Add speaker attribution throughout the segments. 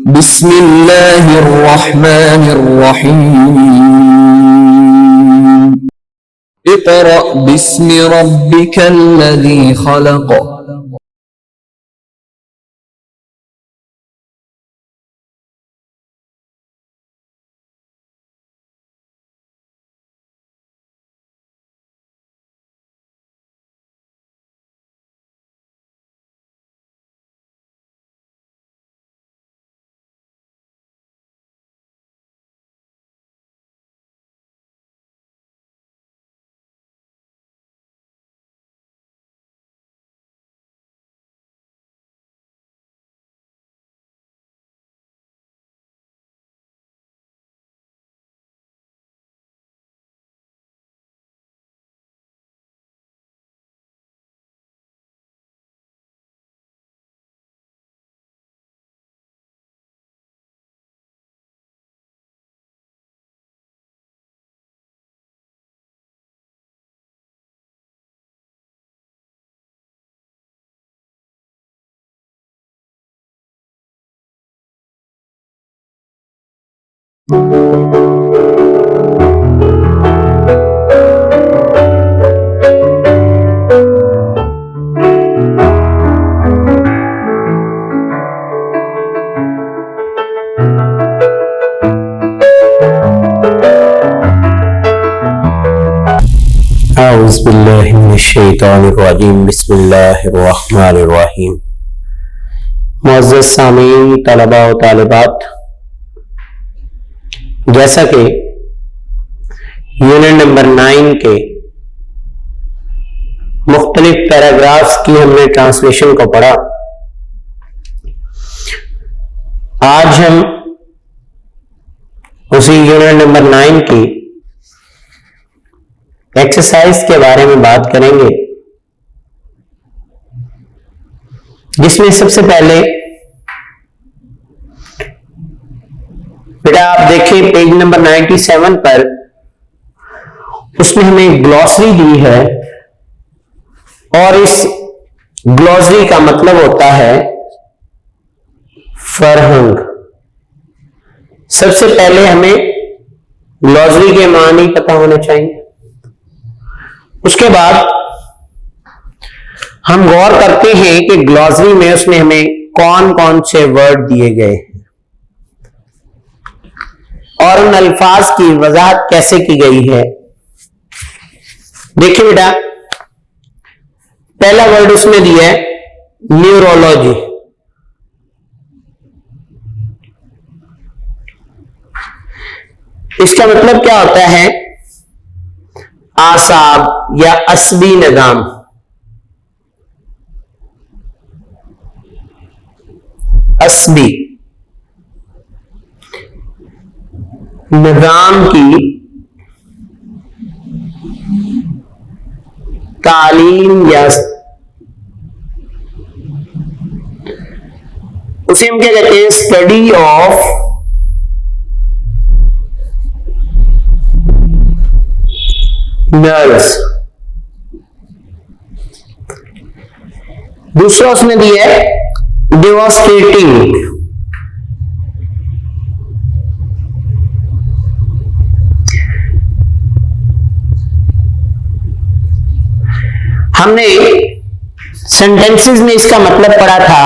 Speaker 1: बिस्मिल्लाहिर्रहमानिर्रहीम। इक़रा बिस्मि रब्बिकल्लज़ी खलक़।
Speaker 2: औज़ुबिल्लाहिमिनश्शैतानिर्रजीम बिस्मिल्लाहिर्रहमानिर्रहीम। मुअज़्ज़ज़ सामीन, तलबा व तालिबात, जैसा कि यूनिट नंबर 9 के मुख्तलिफ पैराग्राफ्स की हमने ट्रांसलेशन को पढ़ा, आज हम उसी यूनिट नंबर 9 की एक्सरसाइज के बारे में बात करेंगे, जिसमें सबसे पहले बेटा आप देखिए पेज नंबर 97 पर उसमें हमें ग्लॉसरी दी है और इस ग्लॉसरी का मतलब होता है फरहंग। सबसे पहले हमें ग्लॉसरी के मानी पता होने चाहिए। उसके बाद हम गौर करते हैं कि ग्लॉसरी में उसमें हमें कौन कौन से वर्ड दिए गए हैं और उन अल्फाज की वजाहत कैसे की गई है। देखिए बेटा, पहला वर्ड उसमें दिया है न्यूरोलॉजी। इसका मतलब क्या होता है? आसाब या अस्बी निजाम। अस्बी निजाम की तालीम या उसे हम क्या कहते हैं? Study of nerves. दूसरा उसने दिया है डेवास्टेटिंग। हमने सेंटेंसेस में इसका मतलब पढ़ा था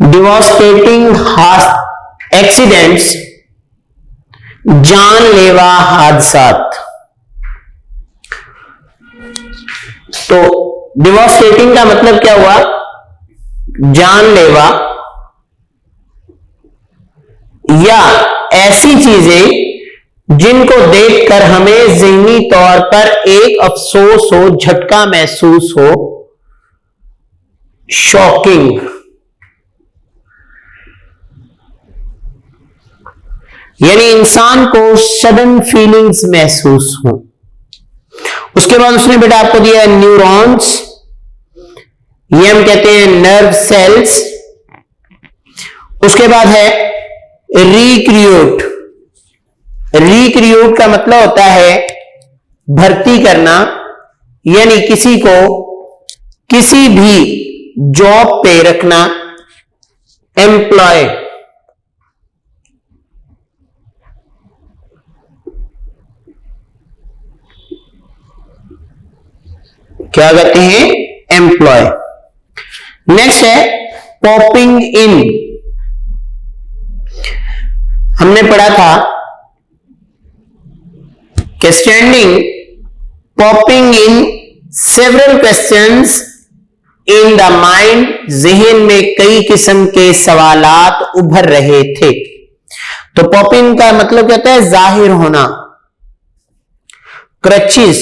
Speaker 2: डेवास्टेटिंग एक्सीडेंट्स, जानलेवा हादसात। तो डिवॉस्टेटिंग का मतलब क्या हुआ? जानलेवा या ऐसी चीजें जिनको देखकर हमें ज़हनी तौर पर एक अफसोस हो, झटका महसूस हो, शॉकिंग। यानी इंसान को सडन फीलिंग्स महसूस हो। उसके बाद उसने बेटा आपको दिया है न्यूरॉन्स, ये हम कहते हैं नर्व सेल्स। उसके बाद है रिक्रूट। रिक्रूट का मतलब होता है भर्ती करना, यानी किसी को किसी भी जॉब पे रखना, एम्प्लॉय क्या कहते हैं? एम्प्लॉय। नेक्स्ट है पॉपिंग इन। हमने पढ़ा था कि standing popping in several questions in the mind, जहन में कई किस्म के सवालात उभर रहे थे। तो पॉपिंग का मतलब क्या होता है? जाहिर होना। क्रचिस,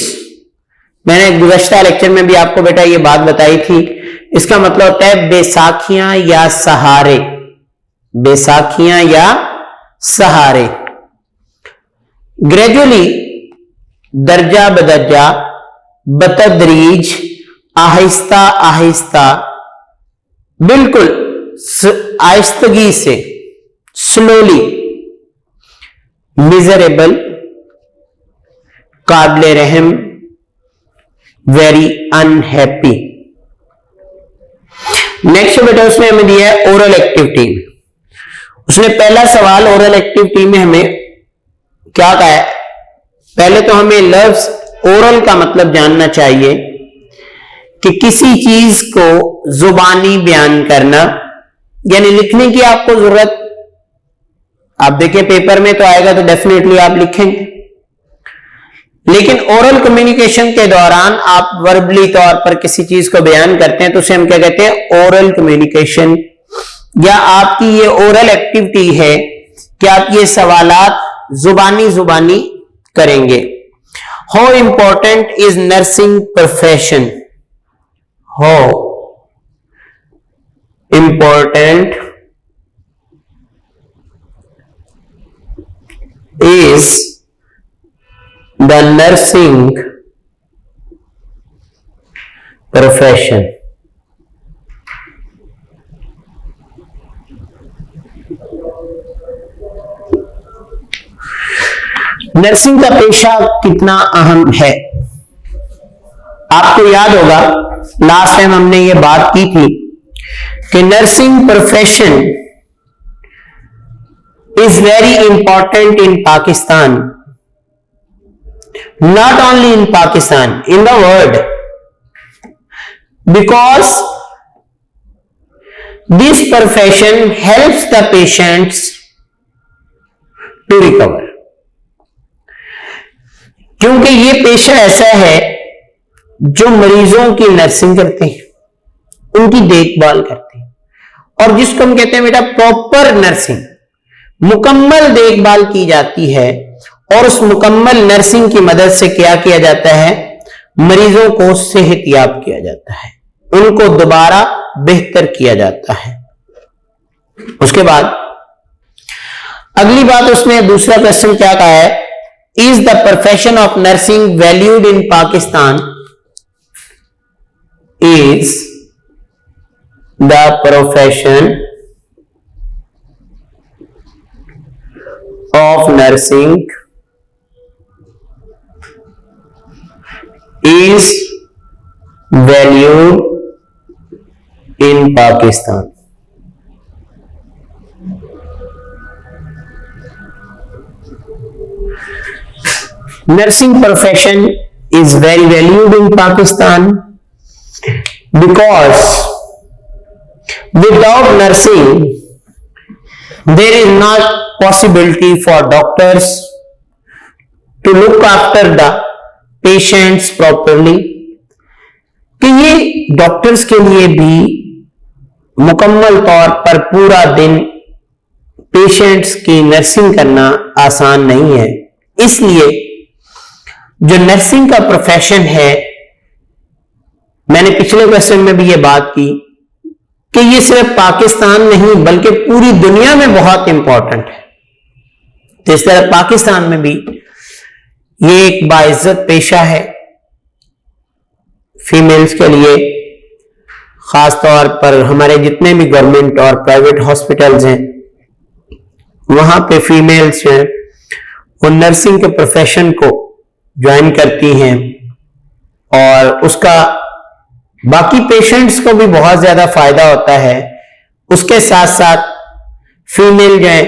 Speaker 2: मैंने गुज़श्ता लेक्चर में भी आपको बेटा ये बात बताई थी, इसका मतलब होता है बैसाखियां या सहारे। बैसाखियां या सहारे। ग्रेजुअली, दर्जा बदर्जा, बतदरीज, आहिस्ता आहिस्ता, बिल्कुल आहिस्तगी से, स्लोली। मिजरेबल, काबिले रहम, वेरी अनहैप्पी। नेक्स्ट बेटा उसने हमें दिया है ओरल एक्टिविटी। उसने पहला सवाल ओरल एक्टिविटी में हमें क्या कहा है? पहले तो हमें लफ्ज ओरल का मतलब जानना चाहिए कि किसी चीज को जुबानी बयान करना, यानी लिखने की आपको जरूरत, आप देखें पेपर में तो आएगा तो डेफिनेटली आप लिखेंगे, लेकिन ओरल कम्युनिकेशन के दौरान आप वर्बली तौर पर किसी चीज को बयान करते हैं तो उसे हम क्या कहते हैं? Oral communication. या आपकी ये ओरल एक्टिविटी है कि आप ये सवालात जुबानी करेंगे। How important is nursing profession? How important is the nursing profession? Nursing का पेशा कितना अहम है? आपको याद होगा लास्ट टाइम हमने ये बात की थी कि nursing profession is very important in Pakistan, not only in Pakistan, in the world, because this profession helps the patients to recover। क्योंकि ये पेशा ऐसा है जो मरीजों की नर्सिंग करते हैं, उनकी देखभाल करते हैं, और जिसको हम कहते हैं बेटा प्रॉपर नर्सिंग, मुकम्मल देखभाल की जाती है। और उस मुकम्मल नर्सिंग की मदद से क्या किया जाता है? मरीजों को सेहतयाब किया जाता है, उनको दोबारा बेहतर किया जाता है। उसके बाद अगली बात उसने दूसरा क्वेश्चन क्या कहा है? Is the profession of nursing valued in Pakistan? Is the profession of nursing is valued in Pakistan? Nursing profession is very valued in Pakistan because without nursing there is not possibility for doctors to look after the patients properly। कि ये doctors के लिए भी मुकम्मल तौर पर पूरा दिन पेशेंट्स की नर्सिंग करना आसान नहीं है। इसलिए जो नर्सिंग का प्रोफेशन है, मैंने पिछले क्वेश्चन में भी ये बात की कि ये सिर्फ पाकिस्तान नहीं बल्कि पूरी दुनिया में बहुत इंपॉर्टेंट है। तो इस तरह पाकिस्तान में भी ये एक बाइज्जत पेशा है फीमेल्स के लिए। खास तौर पर हमारे जितने भी गवर्नमेंट और प्राइवेट हॉस्पिटल्स हैं वहां पे फीमेल्स हैं वो नर्सिंग के प्रोफेशन को ज्वाइन करती हैं और उसका बाकी पेशेंट्स को भी बहुत ज्यादा फायदा होता है। उसके साथ साथ फीमेल जो है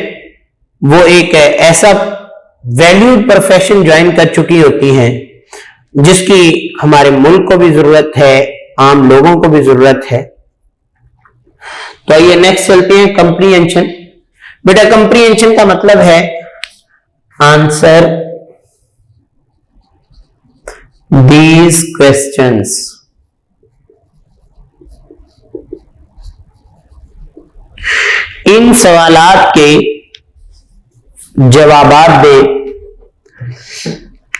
Speaker 2: वो एक ऐसा वैल्यूड प्रोफेशन ज्वाइन कर चुकी होती हैं जिसकी हमारे मुल्क को भी जरूरत है, आम लोगों को भी जरूरत है। तो आइए नेक्स्ट चलते हैं, कंप्रीहेंशन। बेटा कंप्रीहेंशन का मतलब है आंसर दीज क्वेश्चंस। इन सवालात के जवाबात दे।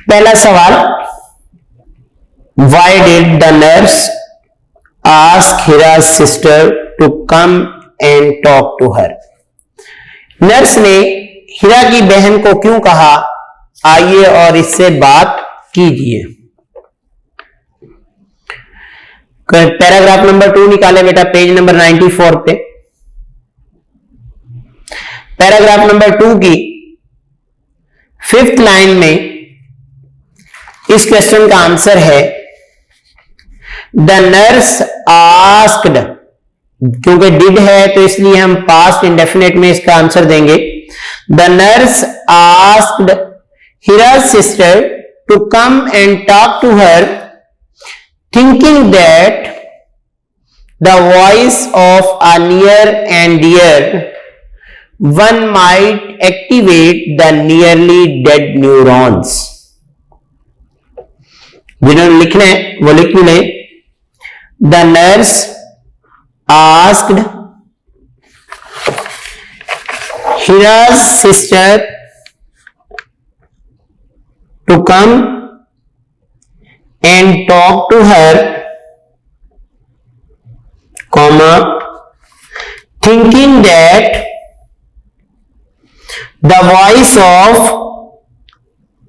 Speaker 2: पहला सवाल, Why did the nurse ask Hira's sister to come and talk to her? Nurse ने हीरा की बहन को क्यों कहा आइए और इससे बात कीजिए। पैराग्राफ नंबर 2 निकाले बेटा, पेज नंबर 94 पे। पैराग्राफ नंबर 2 की 5th लाइन में इस क्वेश्चन का आंसर है द नर्स आस्क्ड, क्योंकि डिड है तो इसलिए हम पास्ट इंडेफिनेट में इसका आंसर देंगे। The nurse asked Hira's sister to come and talk to her, thinking that the voice of a near and dear one might activate the nearly dead neurons. जिन्होंने लिखना है वो लिख भी लें। The nurse asked Hira's sister to come and talk to her, comma, thinking that the voice of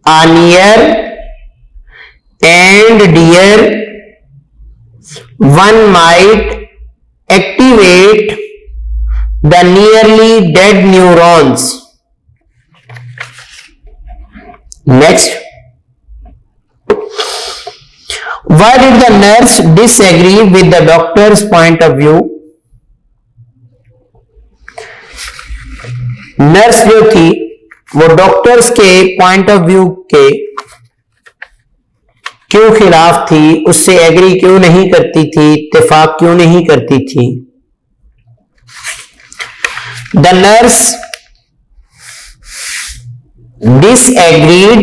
Speaker 2: a near and dear one might activate the nearly dead neurons. Next, why did the nurse disagree with the doctor's point of view? Nurse जो थी वो doctors के point of view के क्यों खिलाफ थी, उससे agree क्यों नहीं करती थी, इत्तेफाक क्यों नहीं करती थी। The nurse disagreed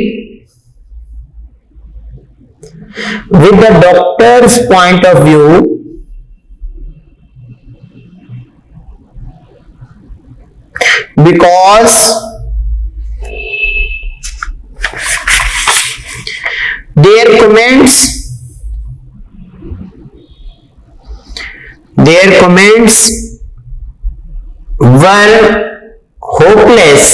Speaker 2: with the doctor's point of view because their comments were hopeless,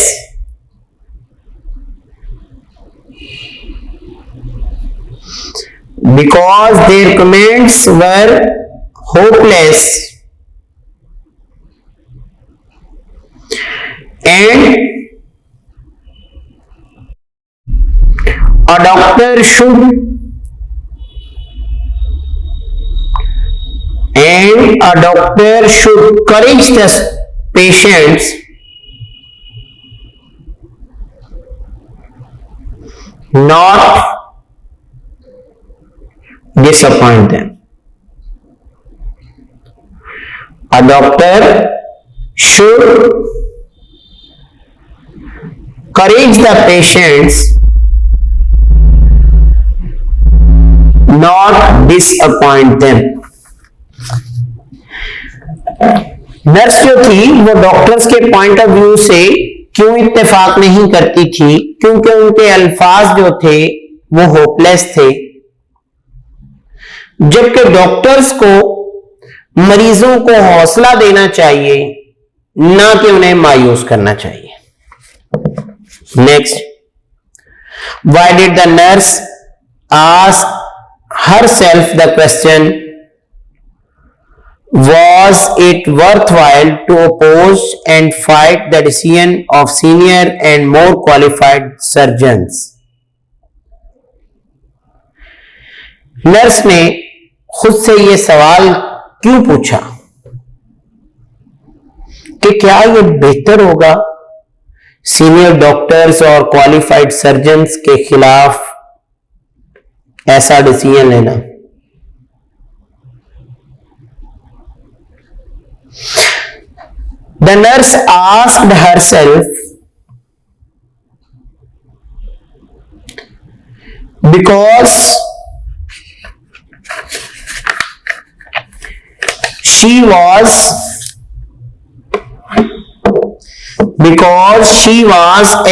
Speaker 2: because their comments were hopeless and a doctor should encourage the patients not disappoint them. A doctor should encourage the patients, not disappoint them. Nurse जो थी वो doctors के point of view से क्यों इत्तेफाक नहीं करती थी, क्योंकि उनके अल्फाज जो थे वो होपलेस थे, जबकि डॉक्टर्स को मरीजों को हौसला देना चाहिए, ना कि उन्हें मायूस करना चाहिए। Next, why did the nurse ask herself the question, was it worthwhile to oppose and fight the decision of senior and more qualified surgeons? Nurse ने खुद से यह सवाल क्यों पूछा कि क्या यह बेहतर होगा सीनियर डॉक्टर्स और क्वालिफाइड सर्जन्स के खिलाफ ऐसा डिसीजन लेना। The nurse asked herself, because she was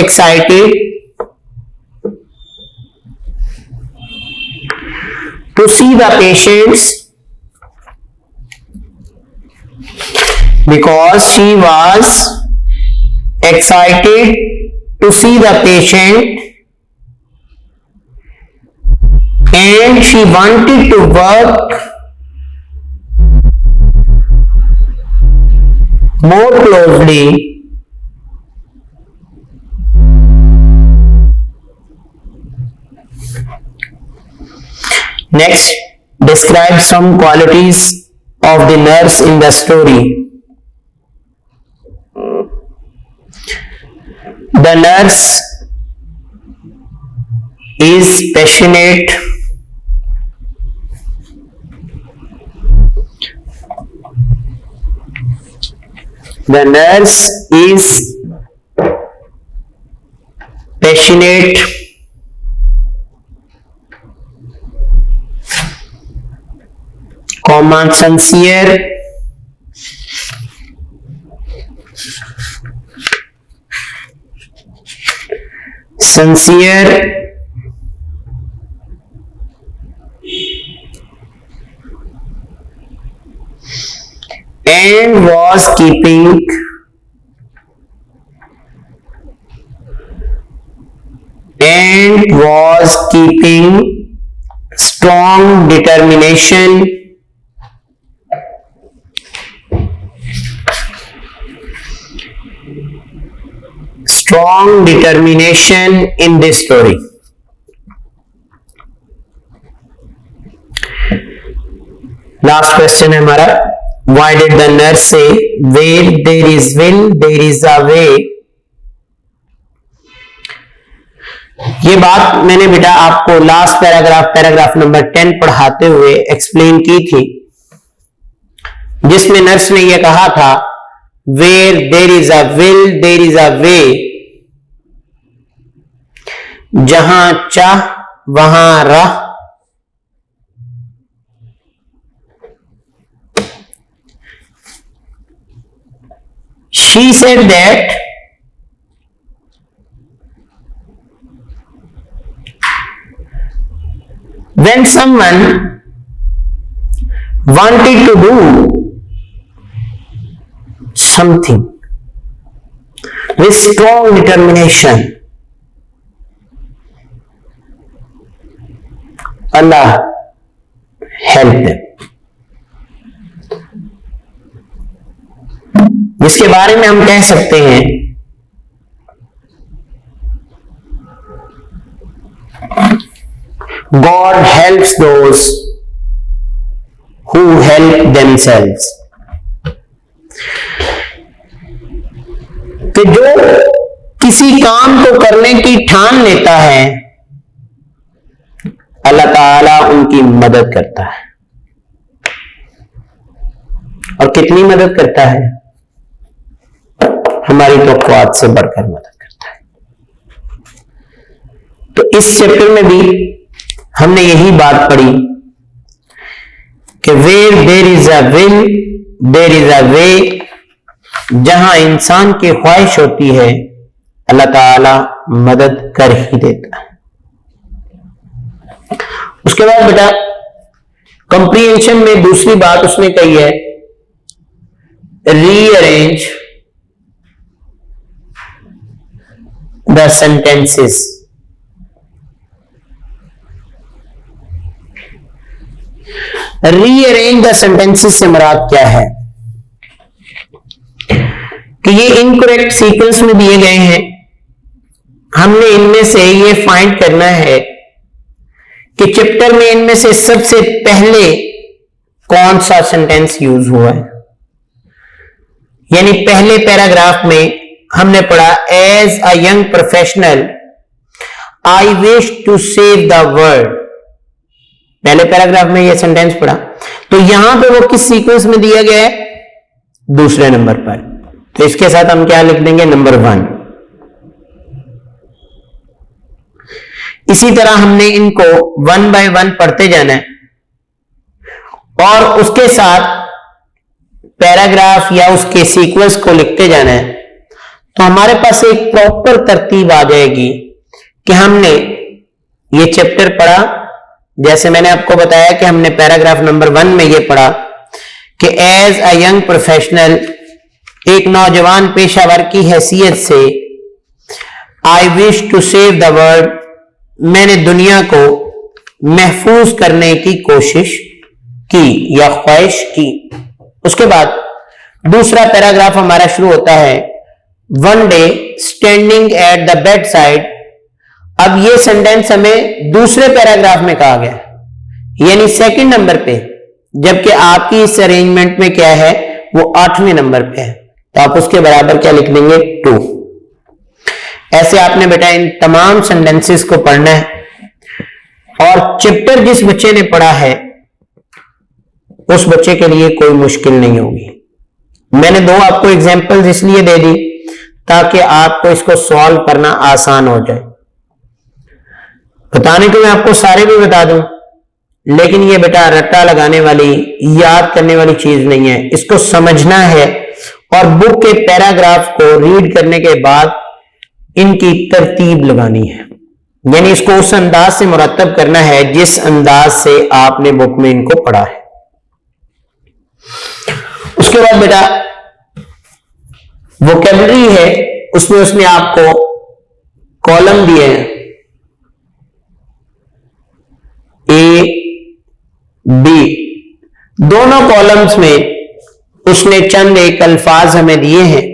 Speaker 2: excited to see the patients, because she was excited to see the patient and she wanted to work more closely next. Describe some qualities of the nurse in the story. The nurse is passionate, the nurse is passionate, sincere, and was keeping strong determination in this story. Last question है हमारा, why did the nurse say where there is will there is a way? ये बात मैंने बेटा आपको last paragraph number 10 पढ़ाते हुए explain की थी, जिसमें नर्स ने यह कहा था where there is a will there is a way, जहां चाह वहां राह। She said that when someone wanted to do something with strong determination, Allah help them, जिसके बारे में हम कह सकते हैं God helps those who help themselves, कि जो किसी काम को करने की ठान लेता है अल्लाह ताला उनकी मदद करता है। और कितनी मदद करता है? हमारी तौक़्क़ुआत से बढ़कर मदद करता है। तो इस चैप्टर में भी हमने यही बात पढ़ी कि where there is a will there is a way, जहां इंसान की ख्वाहिश होती है अल्लाह ताला मदद कर ही देता है। उसके बाद बेटा कंप्रीहेंशन में दूसरी बात उसने कही है rearrange the sentences. Rearrange the sentences से मुराद क्या है कि ये इनकरेक्ट सीक्वेंस में दिए गए हैं, हमने इनमें से ये फाइंड करना है कि चैप्टर में इनमें से सबसे पहले कौन सा सेंटेंस यूज हुआ है। यानी पहले पैराग्राफ में हमने पढ़ा as a young professional I wish to save the world, पहले पैराग्राफ में ये सेंटेंस पढ़ा, तो यहां पे वो किस सीक्वेंस में दिया गया है? दूसरे नंबर पर। तो इसके साथ हम क्या लिख देंगे? नंबर 1। इसी तरह हमने इनको 1 बाय 1 पढ़ते जाना है और उसके साथ पैराग्राफ या उसके सीक्वेंस को लिखते जाना है। तो हमारे पास एक प्रॉपर तरतीब आ जाएगी कि हमने ये चैप्टर पढ़ा, जैसे मैंने आपको बताया कि हमने पैराग्राफ नंबर 1 में ये पढ़ा कि एज अ यंग प्रोफेशनल, एक नौजवान पेशावर की हैसियत से, I wish to save the world, मैंने दुनिया को महफूज करने की कोशिश की या ख्वाहिश की। उसके बाद दूसरा पैराग्राफ हमारा शुरू होता है, one day standing at the bed side. अब ये सेंटेंस हमें दूसरे पैराग्राफ में कहा गया, यानी सेकंड नंबर पे, जबकि आपकी इस अरेंजमेंट में क्या है? वो 8वें नंबर पे है। तो आप उसके बराबर क्या लिख देंगे? 2। ऐसे आपने बेटा इन तमाम सेंटेंसेस को पढ़ना है और चैप्टर जिस बच्चे ने पढ़ा है उस बच्चे के लिए कोई मुश्किल नहीं होगी। मैंने 2 आपको एग्जांपल्स इसलिए दे दी ताकि आपको इसको सॉल्व करना आसान हो जाए। बताने को मैं आपको सारे भी बता दूं, लेकिन ये बेटा रट्टा लगाने वाली, याद करने वाली चीज नहीं है। इसको समझना है और बुक के पैराग्राफ को रीड करने के बाद इनकी तरतीब लगानी है, यानी इसको उस अंदाज से मुरतब करना है जिस अंदाज से आपने बुक में इनको पढ़ा है। उसके बाद बेटा वोकैबुलरी है, उसमें उसने आपको कॉलम दिए हैं ए बी, दोनों कॉलम्स में उसने चंद एक अल्फाज हमें दिए हैं।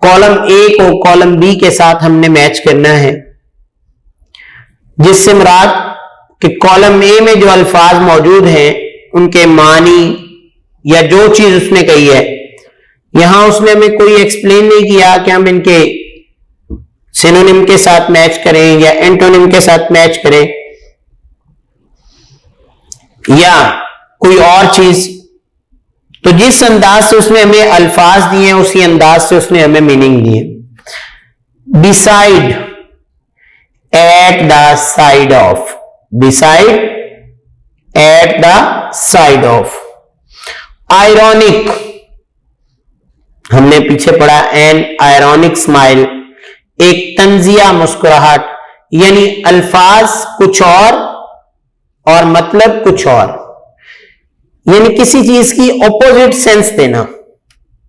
Speaker 2: कॉलम ए को कॉलम बी के साथ हमने मैच करना है, जिससे मुराद कि कॉलम ए में जो अल्फाज मौजूद हैं उनके मानी या जो चीज उसने कही है, यहां उसने हमें कोई एक्सप्लेन नहीं किया कि हम इनके सिनोनिम के साथ मैच करें या एंटोनिम के साथ मैच करें या कोई और चीज। तो जिस अंदाज से उसने हमें अल्फाज दिए हैं उसी अंदाज से उसने हमें मीनिंग दिए। Beside, at the side of, beside, at the side of. Ironic, हमने पीछे पढ़ा एन आयरॉनिक स्माइल, एक तंजिया मुस्कुराहट, यानी अल्फाज कुछ और मतलब कुछ और, यानी किसी चीज की ऑपोजिट सेंस देना।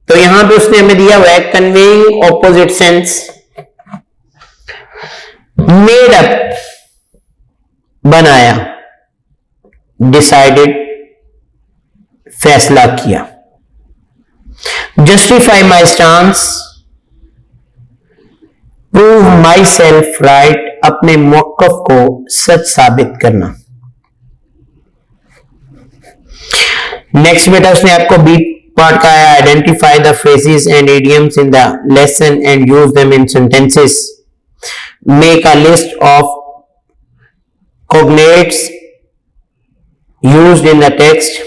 Speaker 2: तो यहां पे उसने हमें दिया हुआ है conveying opposite sense. Made up, बनाया, डिसाइडेड, फैसला किया। Justify my stance, prove my self right, अपने मौकफ को सच साबित करना। नेक्स्ट बेटा उसने आपको बी पार्ट का है, identify the phrases and idioms in the lesson and use them in sentences, make a list of cognates used in the text.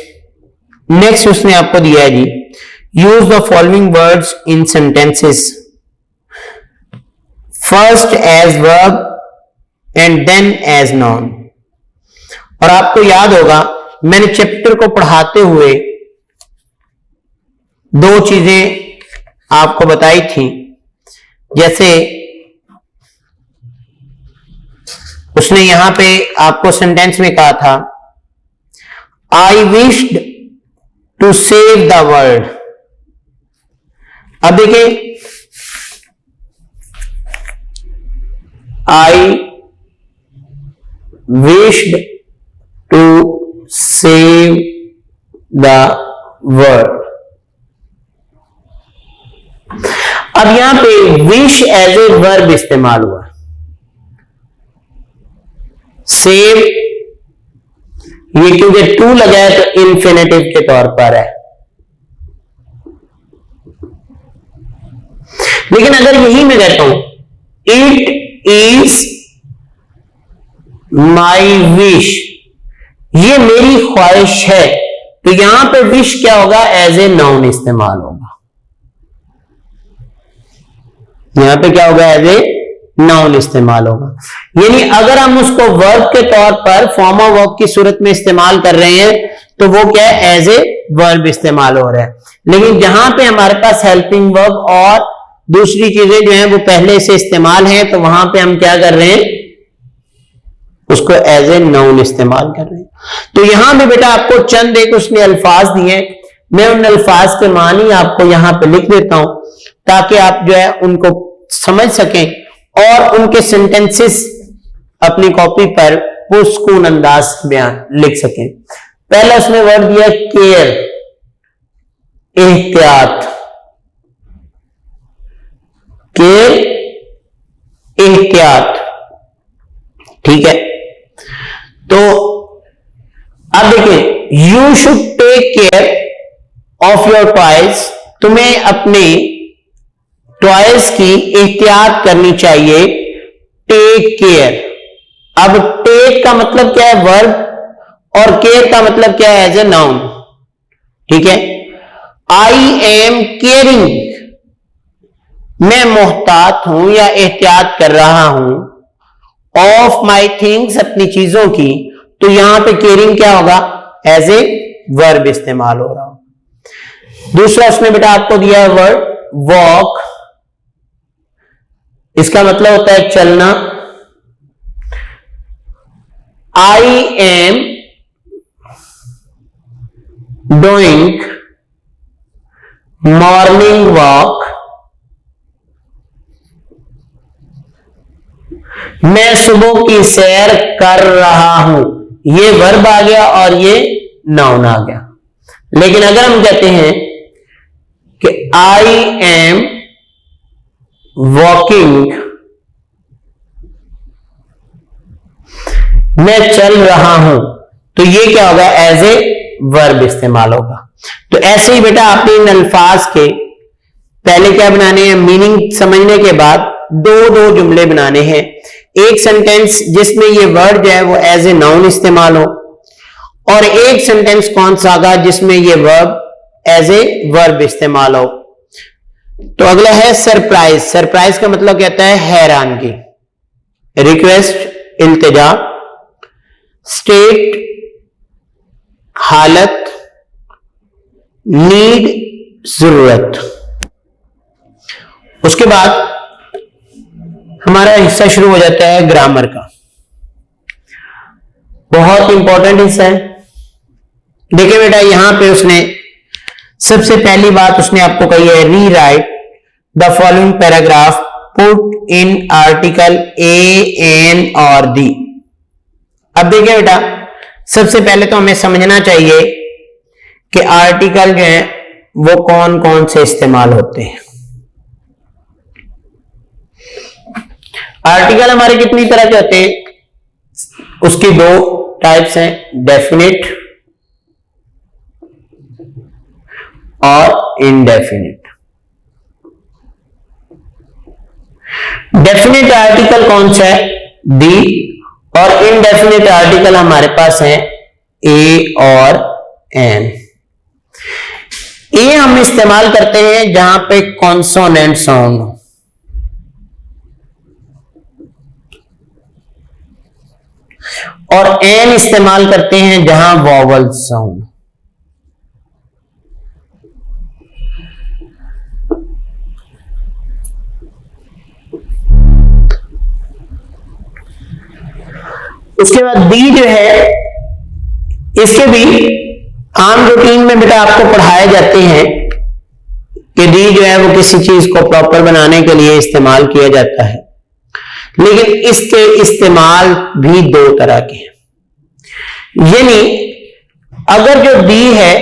Speaker 2: Next उसने आपको दिया है जी, use the following words in sentences, first as verb and then as noun. और आपको याद होगा मैंने चैप्टर को पढ़ाते हुए 2 चीजें आपको बताई थी, जैसे उसने यहां पे आपको सेंटेंस में कहा था I wished to save the world. अब देखिए I wished to save the world. अब यहां पे विश एज ए वर्ब इस्तेमाल हुआ। सेव ये क्योंकि टू लगा है तो इन्फिनेटिव के तौर पर है, लेकिन अगर यही मैं कहता हूं इट इज माई विश, ये मेरी ख्वाहिश है, तो यहां पे विश क्या होगा, एज ए नाउन इस्तेमाल होगा। यहां पे क्या होगा, एज ए नाउन इस्तेमाल होगा। यानी अगर हम उसको वर्ब के तौर पर फॉर्म ऑफ वर्ब की सूरत में इस्तेमाल कर रहे हैं तो वो क्या है, एज ए वर्ब इस्तेमाल हो रहा है। लेकिन जहां पे हमारे पास हेल्पिंग वर्ब और दूसरी चीजें जो हैं वो पहले से इस्तेमाल हैं, तो वहां पे हम क्या कर रहे हैं, उसको एज ए नाउन इस्तेमाल कर रहे हैं। तो यहां भी बेटा आपको चंद एक उसने अल्फाज दिए, मैं उन अल्फाज के मानी आपको यहां पे लिख देता हूं ताकि आप जो है उनको समझ सकें और उनके सेंटेंसेस अपनी कॉपी पर पुरस्कून अंदाज बयान लिख सकें। पहला उसने वर्ड दिया केयर, एहतियात, केयर एहतियात, ठीक है। तो अब देखिए, you should take care of your toys, तुम्हें अपने टॉयज की एहतियात करनी चाहिए। टेक केयर, अब टेक का मतलब क्या है, वर्ब, और केयर का मतलब क्या है, एज ए नाउन, ठीक है। आई एम केयरिंग, मैं मोहतात हूं या एहतियात कर रहा हूं, ऑफ माई थिंग्स, अपनी चीजों की, तो यहां पे केयरिंग क्या होगा, एज ए वर्ब इस्तेमाल हो रहा हो। दूसरा उसने बेटा आपको दिया है वर्ड वॉक, इसका मतलब होता है चलना। I am doing morning walk, मैं सुबह की सैर कर रहा हूं, ये वर्ब आ गया और ये नाउन आ गया। लेकिन अगर हम कहते हैं कि आई एम वॉकिंग, मैं चल रहा हूं, तो ये क्या होगा, एज ए वर्ब इस्तेमाल होगा। तो ऐसे ही बेटा आपने इन अल्फाज के पहले क्या बनाने हैं, मीनिंग समझने के बाद दो जुमले बनाने हैं। एक सेंटेंस जिसमें ये वर्ड जो है वो एज ए नाउन इस्तेमाल हो, और एक सेंटेंस कौन सा होगा जिसमें ये वर्ब एज ए वर्ब इस्तेमाल हो। तो अगला है सरप्राइज, सरप्राइज का मतलब कहता है हैरानगी। रिक्वेस्ट, इल्तिजा। स्टेट, हालत। नीड, जरूरत। उसके बाद हमारा हिस्सा शुरू हो जाता है ग्रामर का, बहुत इंपॉर्टेंट हिस्सा है। देखिए बेटा, यहां पे उसने सबसे पहली बात उसने आपको कही है, rewrite the following paragraph, put in article a, an और दी। अब देखिए बेटा, सबसे पहले तो हमें समझना चाहिए कि आर्टिकल जो है वो कौन कौन से इस्तेमाल होते हैं। आर्टिकल हमारे कितनी तरह के होते हैं, उसकी दो टाइप्स हैं, डेफिनिट और इनडेफिनिट। डेफिनिट आर्टिकल कौन सा है, दी, और इनडेफिनिट आर्टिकल हमारे पास है ए और एन। ए हम इस्तेमाल करते हैं जहां पे कॉन्सोनेंट साउंड हो, और एन इस्तेमाल करते हैं जहां वॉवल साउंड। उसके बाद दी जो है, इसके भी आम रूटीन में बेटा आपको पढ़ाए जाते हैं कि दी जो है वो किसी चीज को प्रॉपर बनाने के लिए इस्तेमाल किया जाता है। लेकिन इसके इस्तेमाल भी दो तरह के हैं। यानी अगर जो दी है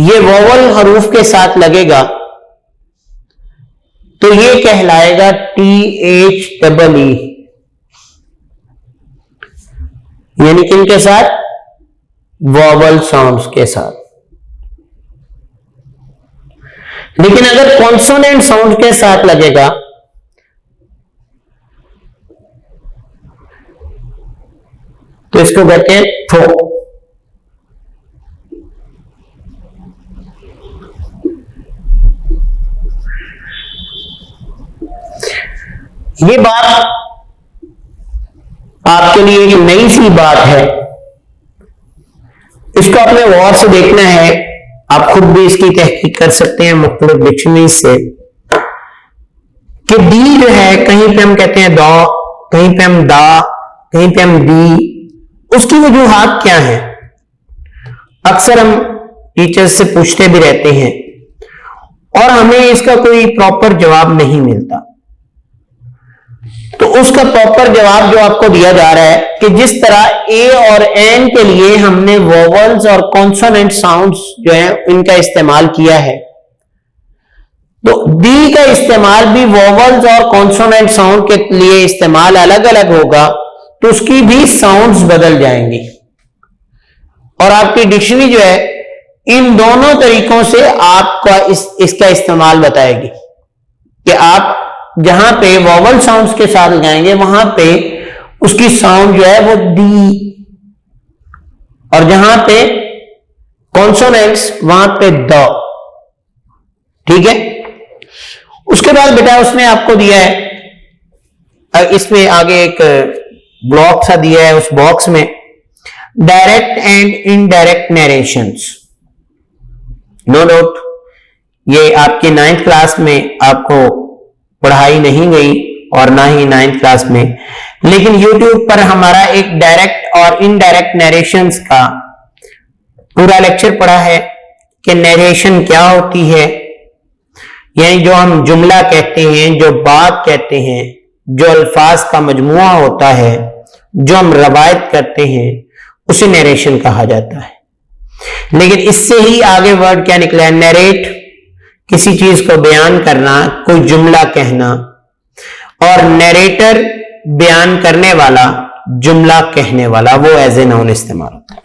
Speaker 2: ये वोवल हरूफ के साथ लगेगा तो ये कहलाएगा THEE, यानी किनके साथ, वोवल साउंड्स के साथ। लेकिन अगर कॉन्सोनेंट साउंड के साथ लगेगा तो इसको कहते हैं थ्रो। ये बात आपके लिए एक नई सी बात है, इसको अपने गौर से देखना है। आप खुद भी इसकी तहकीक कर सकते हैं मुख्तलिफ डिक्शनरी से कि डी जो है, कहीं पे हम कहते हैं दो, कहीं पे हम दा, कहीं पे हम दी। उसकी वजूहात क्या है? अक्सर हम टीचर्स से पूछते भी रहते हैं और हमें इसका कोई प्रॉपर जवाब नहीं मिलता। तो उसका प्रॉपर जवाब जो आपको दिया जा रहा है कि जिस तरह ए और एन के लिए हमने वोवल्स और कॉन्सोनेंट साउंड्स जो है इनका इस्तेमाल किया है, तो डी का इस्तेमाल भी वोवल्स और कॉन्सोनेंट साउंड के लिए इस्तेमाल अलग अलग होगा, तो उसकी भी साउंड्स बदल जाएंगी। और आपकी डिक्शनरी जो है इन दोनों तरीकों से आपका इसका इस्तेमाल बताएगी कि आप जहां पे वोवल साउंड्स के साथ लगाएंगे वहां पे उसकी साउंड जो है वो डी, और जहां पे कॉन्सोनेंट्स वहां पे द। ठीक है। उसके बाद बेटा उसने आपको दिया है, इसमें आगे एक ब्लॉक सा दिया है, उस बॉक्स में direct and indirect narrations. No doubt ये आपकी 9th क्लास में आपको पढ़ाई नहीं गई और ना ही 9th क्लास में, लेकिन YouTube पर हमारा एक डायरेक्ट और इनडायरेक्ट नरेशंस का पूरा लेक्चर पढ़ा है कि नरेशन क्या होती है। यानी जो हम जुमला कहते हैं, जो बात कहते हैं, जो अल्फाज का मजमुआ होता है, जो हम रवायत करते हैं, उसे नरेशन कहा जाता है। लेकिन इससे ही आगे वर्ड क्या निकला है? नरेट, किसी चीज को बयान करना, कोई जुमला कहना, और नरेटर बयान करने वाला, जुमला कहने वाला, वो एज ए नाउन इस्तेमाल होता है।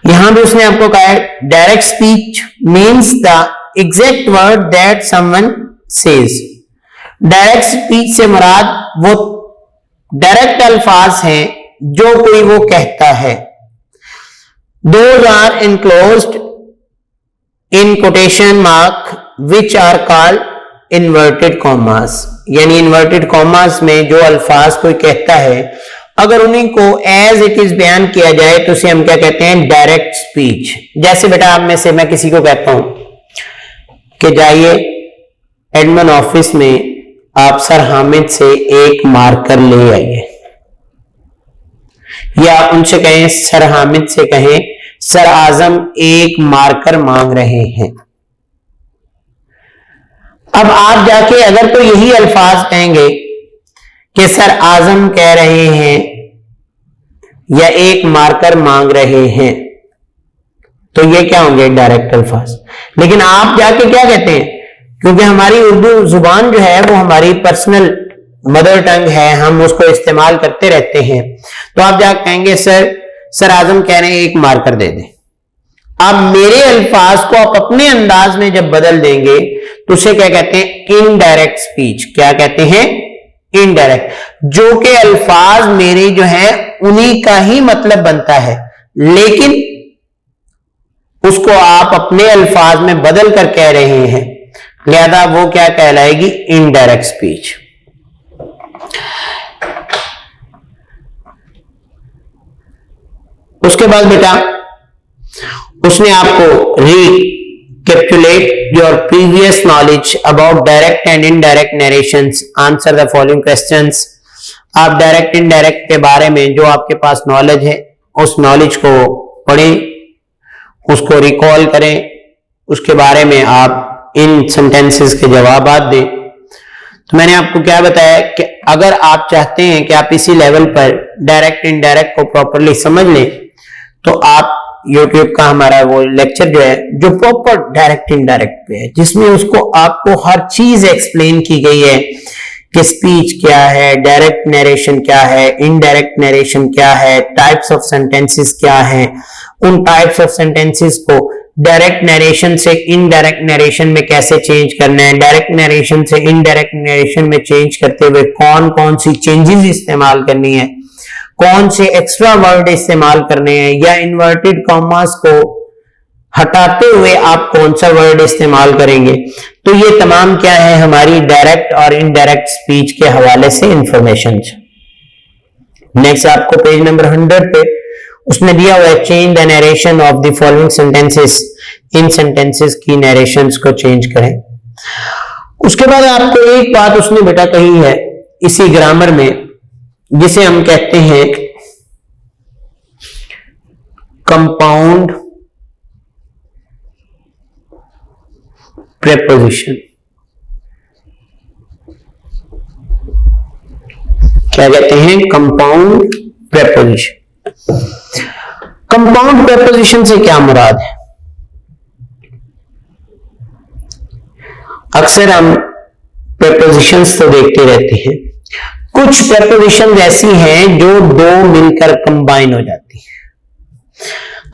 Speaker 2: यहां भी उसने आपको कहा है direct speech means the exact word that someone says. Direct speech से मुराद वो डायरेक्ट अल्फाज हैं जो कोई वो कहता है। Those are enclosed in quotation mark which are called inverted commas. यानी इन्वर्टेड कॉमास में जो अल्फाज कोई कहता है, अगर उन्हीं को एज इट इज बयान किया जाए तो उसे हम क्या कहते हैं? Direct speech. जैसे बेटा आप में से मैं किसी को कहता हूं कि जाइए एडमिन ऑफिस में आप सर हामिद से एक मार्कर ले आइए, या आप उनसे कहें सर हामिद से कहें सर आजम एक मार्कर मांग रहे हैं। अब आप जाके अगर तो यही अल्फाज कहेंगे कि सर आजम कह रहे हैं या एक मार्कर मांग रहे हैं, तो ये क्या होंगे? डायरेक्ट अल्फाज। लेकिन आप जाके क्या कहते हैं? क्योंकि हमारी उर्दू जुबान जो है वो हमारी पर्सनल मदर टंग है, हम उसको इस्तेमाल करते रहते हैं, तो आप जाके कहेंगे सर आजम कह रहे हैं एक मार्कर दे दें। आप मेरे अल्फाज को आप अपने अंदाज में जब बदल देंगे तो उसे क्या कहते हैं? Indirect speech. क्या कहते हैं? इनडायरेक्ट। जो के अल्फाज मेरे जो है उन्हीं का ही मतलब बनता है, लेकिन उसको आप अपने अल्फाज में बदल कर कह रहे हैं, लिहाजा वो क्या कहलाएगी? Indirect speech. उसके बाद बेटा उसने आपको recapitulate your previous knowledge about direct and indirect narrations, answer the following questions। आप डायरेक्ट इनडायरेक्ट के बारे में जो आपके पास नॉलेज है उस नॉलेज को पढ़ें, उसको रिकॉल करें, उसके बारे में आप इन सेंटेंसेस के जवाब दें। तो मैंने आपको क्या बताया कि अगर आप चाहते हैं कि आप इसी लेवल पर डायरेक्ट इनडायरेक्ट को प्रॉपरली समझ लें तो आप YouTube का हमारा वो लेक्चर जो है जो प्रॉपर डायरेक्ट इनडायरेक्ट पे है, जिसमें उसको आपको हर चीज एक्सप्लेन की गई है कि स्पीच क्या है, डायरेक्ट नरेशन क्या है, इनडायरेक्ट नरेशन क्या है, टाइप्स ऑफ सेंटेंसेस क्या है, उन टाइप्स ऑफ सेंटेंसेस को डायरेक्ट नरेशन से इनडायरेक्ट नरेशन में कैसे चेंज करना है, डायरेक्ट नरेशन से इनडायरेक्ट नरेशन में चेंज करते हुए कौन कौन सी चेंजेस इस्तेमाल करनी है, कौन से एक्स्ट्रा वर्ड इस्तेमाल करने हैं, या इन्वर्टेड कॉमास को हटाते हुए आप कौन सा वर्ड इस्तेमाल करेंगे। तो ये तमाम क्या है, हमारी डायरेक्ट और इनडायरेक्ट स्पीच के हवाले से इंफॉर्मेशन। नेक्स्ट आपको पेज नंबर 100 पे उसने दिया हुआ है, change the narration of the following sentences, in sentences की नरेशंस को चेंज करें। उसके बाद आपको एक बात उसने बेटा कही है इसी ग्रामर में, जिसे हम कहते हैं कंपाउंड प्रेपोजिशन। क्या कहते हैं, कंपाउंड प्रेपोजिशन। कंपाउंड प्रेपोजिशन से क्या मुराद है? अक्सर हम प्रेपोजिशंस तो देखते रहते हैं, कुछ प्रेपोजिशन ऐसी हैं जो दो मिलकर कंबाइन हो जाती हैं।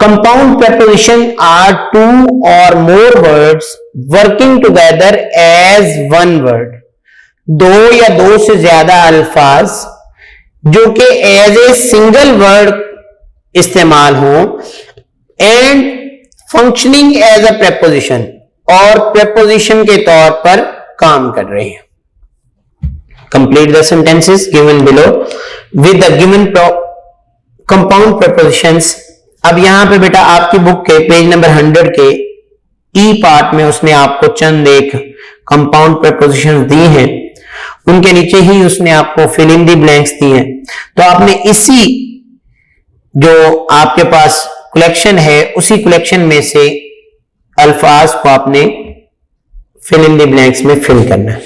Speaker 2: Compound preposition are two or more words working together as one word, दो या दो से ज्यादा अल्फाज जो कि एज ए सिंगल वर्ड इस्तेमाल हो and functioning as a preposition, और प्रेपोजिशन के तौर पर काम कर रहे हैं। Complete the sentences given below with the given compound prepositions. अब यहां पे बेटा आपकी बुक के पेज नंबर 100 के ई पार्ट में उसने आपको चंद एक कंपाउंड प्रेपोजिशंस दी हैं, उनके नीचे ही उसने आपको फिल इन द ब्लैंक्स दी हैं। तो आपने इसी जो आपके पास कलेक्शन है उसी कलेक्शन में से अल्फाज को आपने फिल इन द ब्लैंक्स में फिल करना है।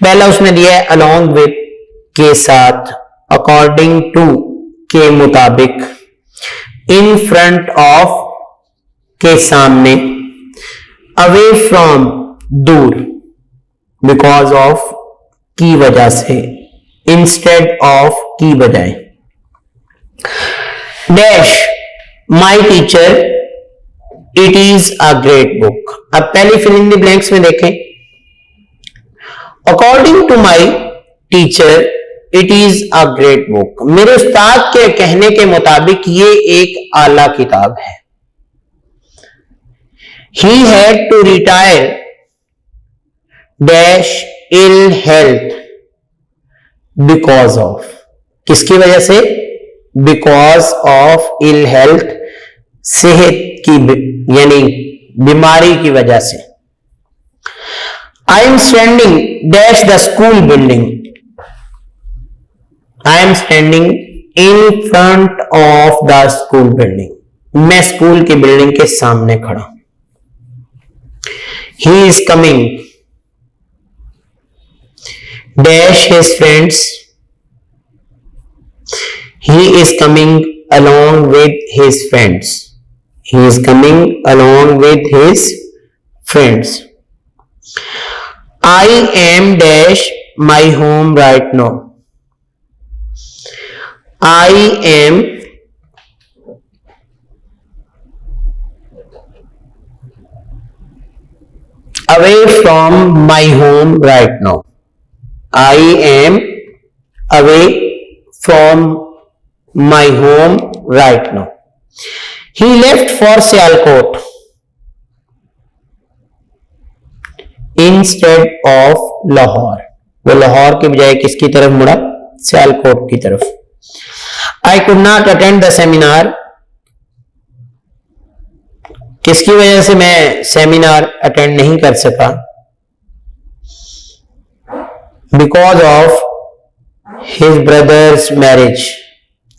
Speaker 2: पहला उसने दिया है अलोंग विद के साथ, अकॉर्डिंग टू के मुताबिक, इन फ्रंट ऑफ के सामने, अवे फ्रॉम दूर, बिकॉज ऑफ की वजह से, इंस्टेड ऑफ की बजाय। Dash my teacher it is a great book. अब पहली फिल इन द ब्लैंक्स में देखें, according to my teacher it is a great book, मेरे उस्ताद के कहने के मुताबिक ये एक आला किताब है। He had to retire dash ill health because of, किसकी वजह से, बिकॉज ऑफ इल हेल्थ, सेहत की यानी बीमारी की वजह से। I am standing dash the school building, I am standing in front of the school building, मैं स्कूल की बिल्डिंग के सामने खड़ा हूं। He is coming dash his friends, he is coming along with his friends, he is coming along with his friends. I am dash my home right now, I am away from my home right now, I am away from my home right now. He left for Sialkot instead of Lahore, वो लाहौर के बजाय किसकी तरफ मुड़ा, सियालकोट की तरफ। I could not attend the seminar, किसकी वजह से मैं सेमिनार अटेंड नहीं कर सका, because of his brothers marriage,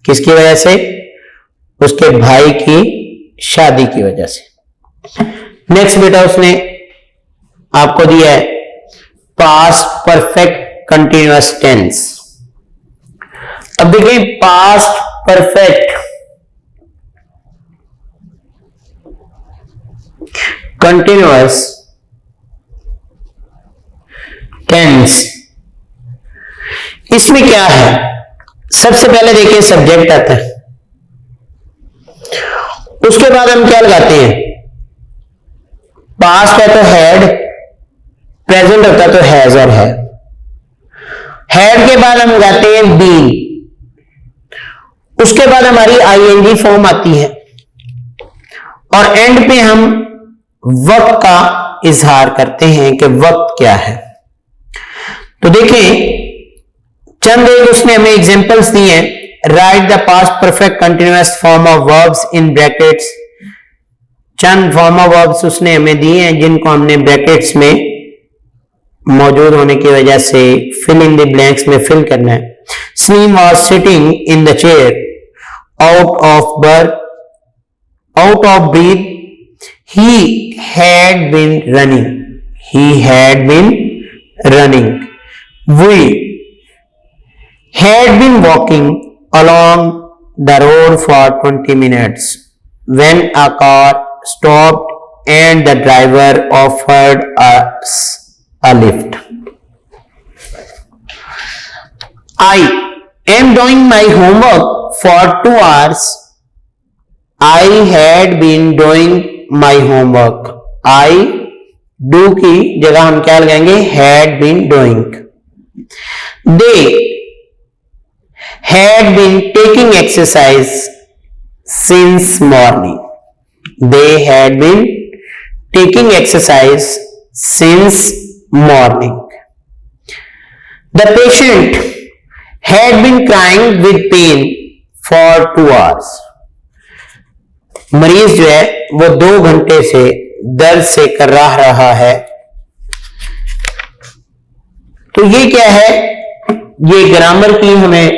Speaker 2: किसकी वजह से, उसके भाई की शादी की वजह से। नेक्स्ट बेटा उसने आपको दिया है पास्ट परफेक्ट कंटिन्यूअस टेंस। अब देखिए पास्ट परफेक्ट कंटिन्यूअस टेंस, इसमें क्या है, सबसे पहले देखिए सब्जेक्ट आता है, उसके बाद हम क्या लगाते हैं, पास्ट है तो हैड, प्रेजेंट होता तो हैज और है। हैड के बाद हम लगाते हैं बीन, उसके बाद हमारी आईएनजी फॉर्म आती है और एंड पे हम वक्त का इजहार करते हैं कि वक्त क्या है। तो देखें, चंद एक उसने हमें एग्जांपल्स दिए हैं। Right the past perfect continuous form of verbs in brackets. Chand form of verbs उसने हमें दिए हैं जिनको हमने ब्रैकेट्स में मौजूद होने की वजह से फिल इन द ब्लैंक्स में फिल करना है। Salim was sitting in the chair out of breath, he had been running, we had been walking along the road for 20 minutes when a car stopped and the driver offered us a lift. I am doing my homework for 2 hours. I had been doing my homework. I do की जगह हम क्या लगाएंगे? had been doing. They had been taking exercise since morning. They had been taking exercise since morning. The patient had been crying with pain for 2 hours. मरीज जो है वो 2 घंटे से दर्द से कर्राह रहा है। तो ये क्या है? ये ग्रामर की हमें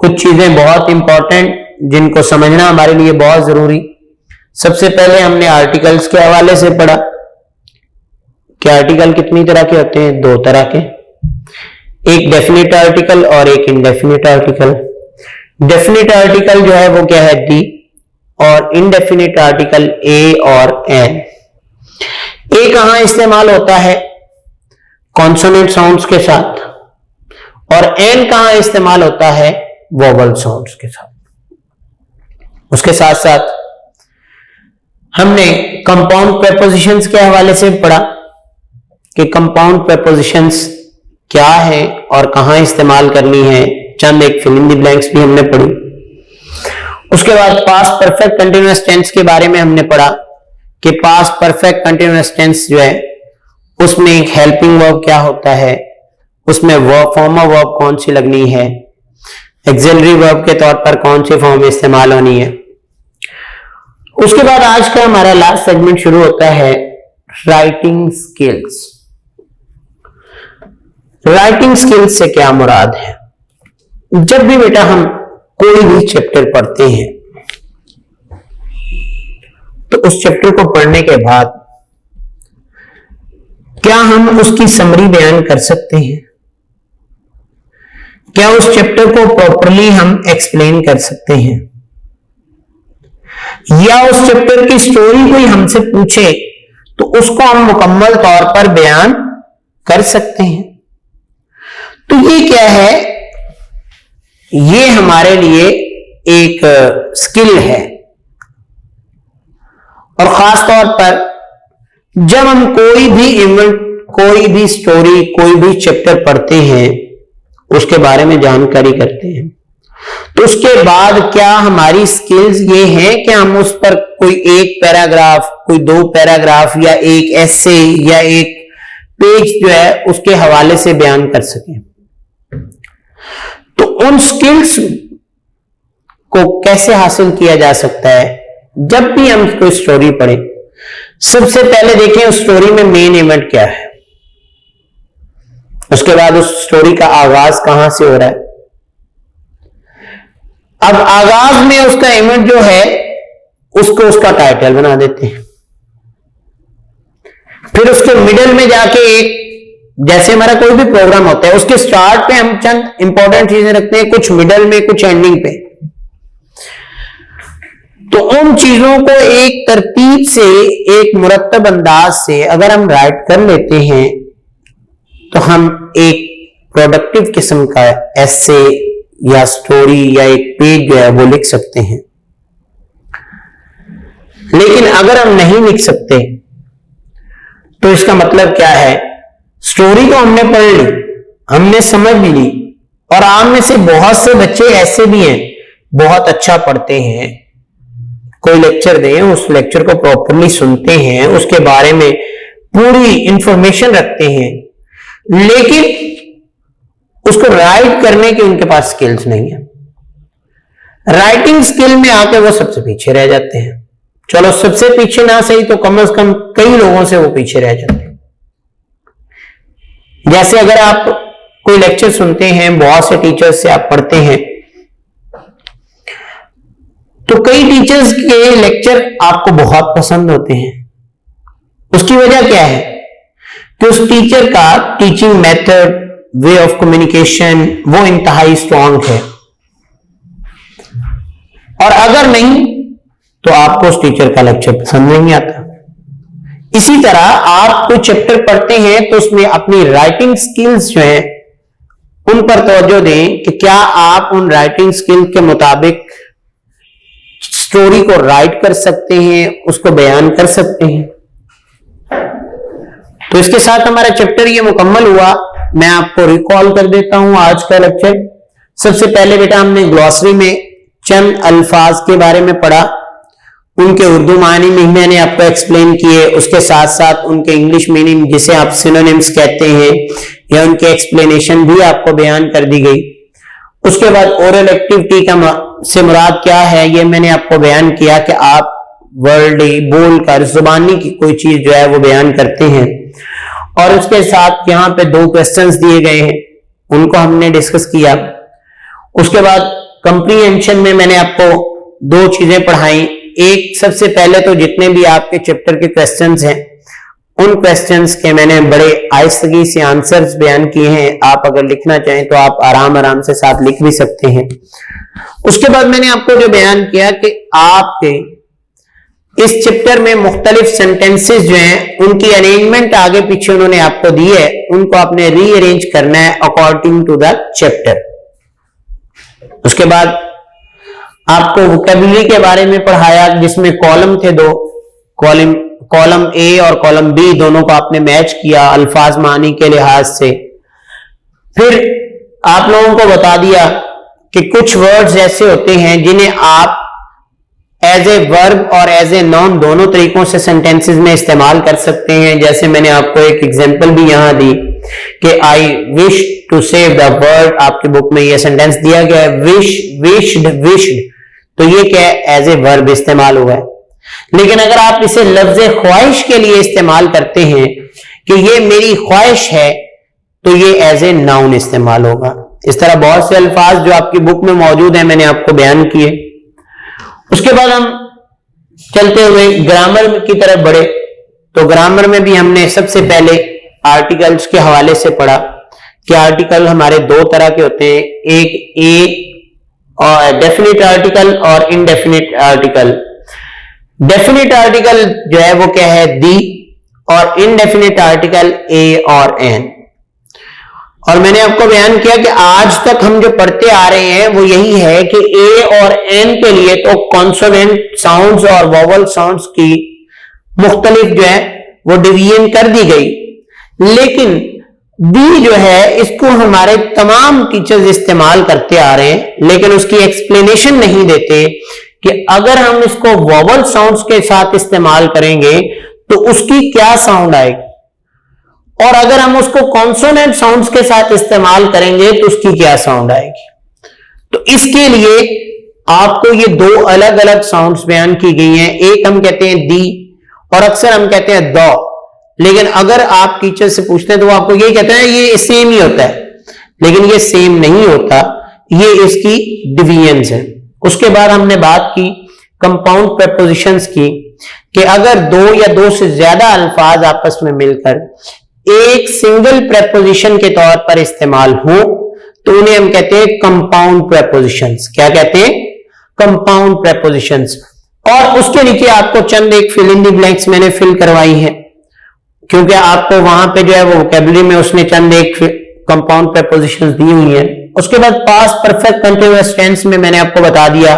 Speaker 2: कुछ चीजें बहुत इंपॉर्टेंट जिनको समझना हमारे लिए बहुत जरूरी। सबसे पहले हमने आर्टिकल्स के हवाले से पढ़ा कि आर्टिकल कितनी तरह के होते हैं? 2 तरह के, एक डेफिनेट आर्टिकल और एक इनडेफिनेट आर्टिकल। डेफिनेट आर्टिकल जो है वो क्या है? दी, और इनडेफिनेट आर्टिकल ए और एन। ए कहां इस्तेमाल होता है? कॉन्सोनेंट साउंड्स के साथ, और एन कहां इस्तेमाल होता है? वोवल साउंड्स के साथ। उसके साथ साथ हमने कंपाउंड प्रेपोजिशंस के हवाले से पढ़ा कि कंपाउंड प्रेपोजिशंस क्या है और कहां इस्तेमाल करनी है। चंद एक फिल इन द ब्लैंक्स भी हमने पढ़ी। उसके बाद पास्ट परफेक्ट कंटिन्यूअस टेंस के बारे में हमने पढ़ा कि पास्ट परफेक्ट कंटिन्यूअस टेंस जो है उसमें हेल्पिंग वर्ब क्या होता है, उसमें वर्ब फॉर्म ऑफ वर्ब कौन सी लगनी है, एक्सिलरी वर्ब के तौर पर कौन सी फॉर्म इस्तेमाल होनी है। उसके बाद आज का हमारा लास्ट सेगमेंट शुरू होता है राइटिंग स्किल्स। राइटिंग स्किल्स से क्या मुराद है? जब भी बेटा हम कोई भी चैप्टर पढ़ते हैं तो उस चैप्टर को पढ़ने के बाद क्या हम उसकी समरी बयान कर सकते हैं? क्या उस चैप्टर को प्रॉपरली हम एक्सप्लेन कर सकते हैं? या उस चैप्टर की स्टोरी कोई हमसे पूछे तो उसको हम मुकम्मल तौर पर बयान कर सकते हैं? तो ये क्या है? ये हमारे लिए एक स्किल है, और खास तौर पर जब हम कोई भी इवेंट, कोई भी स्टोरी, कोई भी चैप्टर पढ़ते हैं, उसके बारे में जानकारी करते हैं, तो उसके बाद क्या हमारी स्किल्स ये हैं कि हम उस पर कोई एक पैराग्राफ, कोई 2 पैराग्राफ या एक एसे या एक पेज जो है उसके हवाले से बयान कर सकें। तो उन स्किल्स को कैसे हासिल किया जा सकता है? जब भी हम कोई स्टोरी पढ़ें, सबसे पहले देखें उस स्टोरी में मेन इवेंट क्या है, उसके बाद उस स्टोरी का आगाज कहां से हो रहा है। अब आगाज में उसका इवेंट जो है उसको उसका टाइटल बना देते हैं, फिर उसके मिडल में जाके एक, जैसे हमारा कोई भी प्रोग्राम होता है उसके स्टार्ट पे हम चंद इंपॉर्टेंट चीजें रखते हैं, कुछ मिडल में, कुछ एंडिंग पे। तो उन चीजों को एक तरतीब से, एक मुरत्तब अंदाज से अगर हम राइट कर लेते हैं तो हम एक प्रोडक्टिव किस्म का एसे या स्टोरी या एक पेज जो है वो लिख सकते हैं। लेकिन अगर हम नहीं लिख सकते तो इसका मतलब क्या है? स्टोरी को हमने पढ़ ली, हमने समझ ली, और आप में से बहुत से बच्चे ऐसे भी हैं बहुत अच्छा पढ़ते हैं, कोई लेक्चर दें, उस लेक्चर को प्रॉपरली सुनते हैं, उसके बारे में पूरी इंफॉर्मेशन रखते हैं, लेकिन उसको राइट करने की उनके पास स्किल्स नहीं है। राइटिंग स्किल में आके वो सबसे पीछे रह जाते हैं। चलो सबसे पीछे ना सही तो कम से कम कई लोगों से वो पीछे रह जाते हैं। जैसे अगर आप कोई लेक्चर सुनते हैं, बहुत से टीचर्स से आप पढ़ते हैं, तो कई टीचर्स के लेक्चर आपको बहुत पसंद होते हैं। उसकी वजह क्या है कि उस टीचर का teaching method, way of communication वो इंतहाई स्ट्रांग है, और अगर नहीं तो आपको उस टीचर का लेक्चर पसंद नहीं आता। इसी तरह आप कोई चैप्टर पढ़ते हैं तो उसमें अपनी राइटिंग स्किल्स जो है उन पर तवज्जो दें कि क्या आप उन राइटिंग स्किल के मुताबिक स्टोरी को राइट कर सकते हैं, उसको बयान कर सकते हैं। तो इसके साथ हमारा चैप्टर ये मुकम्मल हुआ। मैं आपको रिकॉल कर देता हूं आज का लेक्चर। सबसे पहले बेटा हमने ग्लॉसरी में चंद अल्फाज के बारे में पढ़ा, उनके उर्दू मानी में मैंने आपको एक्सप्लेन किए, उसके साथ साथ उनके इंग्लिश मीनिंग जिसे आप सिनोनिम्स कहते हैं या उनके एक्सप्लेनेशन भी आपको बयान कर दी गई। उसके बाद ओरल एक्टिविटी का से मुराद क्या है ये मैंने आपको बयान किया कि आप वर्ल्डी बोलकर जुबानी की कोई चीज जो है वो बयान करते हैं, और उसके साथ यहाँ पे 2 क्वेश्चंस दिए गए हैं, उनको हमने डिस्कस किया। उसके बाद कंप्रीहेंशन में मैंने आपको 2 चीजें पढ़ाई। एक, सबसे पहले तो जितने भी आपके चैप्टर के क्वेश्चंस हैं उन क्वेश्चंस के मैंने बड़े आहिस्तगी से आंसर्स बयान किए हैं। आप अगर लिखना चाहें तो आप आराम से साथ लिख भी सकते हैं। उसके बाद मैंने आपको जो बयान किया कि आपके इस चैप्टर में मुख्तलिफ सेंटेंसेस जो हैं उनकी अरेंजमेंट आगे पीछे उन्होंने आपको दी है, उनको आपने रीअरेंज करना है अकॉर्डिंग टू द चैप्टर। उसके बाद आपको वोकैबुलरी के बारे में पढ़ाया जिसमें कॉलम थे 2, कॉलम ए और कॉलम बी दोनों को आपने मैच किया अल्फाज मानी के लिहाज से। फिर आप लोगों को बता दिया कि कुछ वर्ड्स ऐसे होते हैं जिन्हें आप एज ए वर्ब और एज ए नाउन दोनों तरीकों से सेंटेंसेस में इस्तेमाल कर सकते हैं। जैसे मैंने आपको एक एग्जांपल भी यहां दी कि I wish to save the world, आपकी बुक में यह सेंटेंस दिया गया है विश, विश्ड, विश्ड, तो ये क्या है, एज ए वर्ब इस्तेमाल हुआ है। लेकिन अगर आप इसे लफ्ज ख्वाहिश के लिए इस्तेमाल करते हैं कि ये मेरी ख्वाहिश है, तो ये एज ए नाउन इस्तेमाल होगा। इस तरह बहुत से अल्फाज जो आपकी बुक में मौजूद है मैंने आपको बयान किए। उसके बाद हम चलते हुए ग्रामर की तरफ बढ़े, तो ग्रामर में भी हमने सबसे पहले आर्टिकल्स के हवाले से पढ़ा कि आर्टिकल हमारे 2 तरह के होते हैं, एक ए और डेफिनेट आर्टिकल और इनडेफिनेट आर्टिकल। डेफिनेट आर्टिकल जो है वो क्या है, दी, और इनडेफिनेट आर्टिकल ए और एन। और मैंने आपको बयान किया कि आज तक हम जो पढ़ते आ रहे हैं वो यही है कि ए और एन के लिए तो कॉन्सोनेंट साउंड्स और वोवल साउंड्स की मुख्तलिफ जो है वो डिवीजन कर दी गई, लेकिन बी जो है इसको हमारे तमाम टीचर्स इस्तेमाल करते आ रहे हैं, लेकिन उसकी एक्सप्लेनेशन नहीं देते कि अगर हम इसको वोवल साउंड्स के साथ इस्तेमाल करेंगे तो उसकी क्या साउंड आएगी, और अगर हम उसको कॉन्सोनेंट साउंड्स के साथ इस्तेमाल करेंगे तो उसकी क्या साउंड आएगी। तो इसके लिए आपको ये 2 अलग अलग साउंड्स बयान की गई हैं। एक हम कहते हैं दी और अक्सर हम कहते हैं द, लेकिन अगर आप टीचर से पूछते हैं तो वो आपको ये कहते हैं ये सेम ही होता है, लेकिन ये सेम नहीं होता, ये इसकी डिवीजन्स है। उसके बाद हमने बात की कंपाउंड प्रेपोजिशंस की कि अगर 2 या 2 से ज्यादा अल्फाज आपस में मिलकर एक सिंगल प्रेपोजिशन के तौर पर इस्तेमाल हो तो उन्हें हम कहते हैं कंपाउंड प्रेपोजिशंस। क्या कहते हैं, कंपाउंड प्रेपोजिशंस। और उसके नीचे आपको चंद एक फिल इन द ब्लैंक्स मैंने फिल करवाई है, क्योंकि आपको वहां पे जो है वो वोकैबुलरी में उसने चंद एक कंपाउंड प्रेपोजिशंस दी हुई हैं। उसके बाद पास्ट परफेक्ट कंटीन्यूअस टेंस में मैंने आपको बता दिया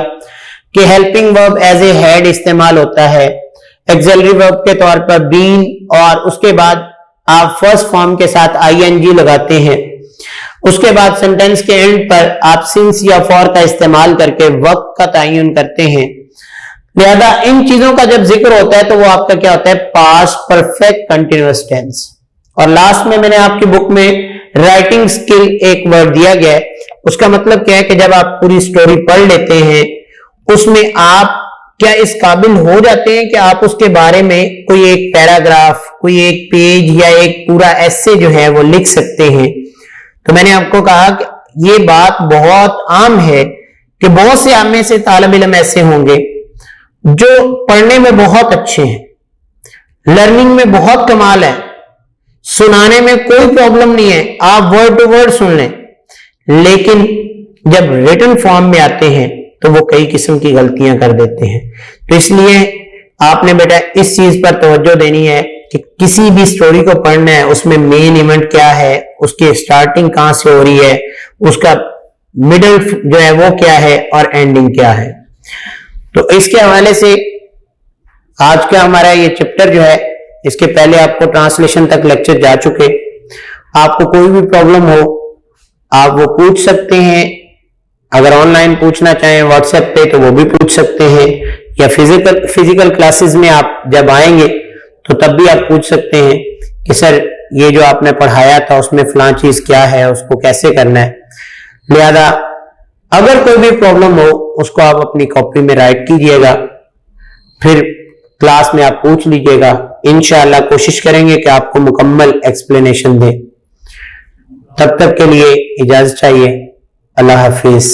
Speaker 2: कि helping verb as a had इस्तेमाल होता है, एक्सिलरी वर्ब के तौर पर बीन, और उसके बाद आप फर्स्ट फॉर्म के साथ आईएनजी लगाते हैं। उसके बाद सेंटेंस के एंड पर आप सिंस या फॉर का इस्तेमाल करके वक्त का तयन करते हैं। लिहाजा इन चीजों का जब जिक्र होता है तो वो आपका क्या होता है, पास्ट परफेक्ट कंटिन्यूअस टेंस। और लास्ट में मैंने आपकी बुक में राइटिंग स्किल एक वर्ड दिया गया है, उसका मतलब क्या है कि जब आप पूरी स्टोरी पढ़ लेते हैं उसमें आप क्या इस काबिल हो जाते हैं कि आप उसके बारे में कोई एक पैराग्राफ, कोई एक पेज या एक पूरा एसे जो है वो लिख सकते हैं। तो मैंने आपको कहा कि ये बात बहुत आम है कि बहुत से आम में से तालिब इल्म ऐसे होंगे जो पढ़ने में बहुत अच्छे हैं, लर्निंग में बहुत कमाल है, सुनाने में कोई प्रॉब्लम नहीं है, आप वर्ड टू वर्ड सुन लें, लेकिन जब रिटन फॉर्म में आते हैं तो वो कई किस्म की गलतियां कर देते हैं। तो इसलिए आपने बेटा इस चीज पर तवज्जो देनी है कि किसी भी स्टोरी को पढ़ना है उसमें मेन इवेंट क्या है, उसकी स्टार्टिंग कहां से हो रही है, उसका मिडल जो है वो क्या है और एंडिंग क्या है। तो इसके हवाले से आज का हमारा ये चैप्टर जो है, इसके पहले आपको ट्रांसलेशन तक लेक्चर जा चुके। आपको कोई भी प्रॉब्लम हो आप वो पूछ सकते हैं, अगर ऑनलाइन पूछना चाहें व्हाट्सएप पे तो वो भी पूछ सकते हैं, या फिजिकल क्लासेस में आप जब आएंगे तो तब भी आप पूछ सकते हैं कि सर ये जो आपने पढ़ाया था उसमें फलां चीज क्या है, उसको कैसे करना है। लिहाजा अगर कोई भी प्रॉब्लम हो उसको आप अपनी कॉपी में राइट कीजिएगा, फिर क्लास में आप पूछ लीजिएगा। इंशाअल्लाह कोशिश करेंगे कि आपको मुकम्मल एक्सप्लेनेशन दें। तब तक के लिए इजाजत चाहिए। अल्लाह हाफिज।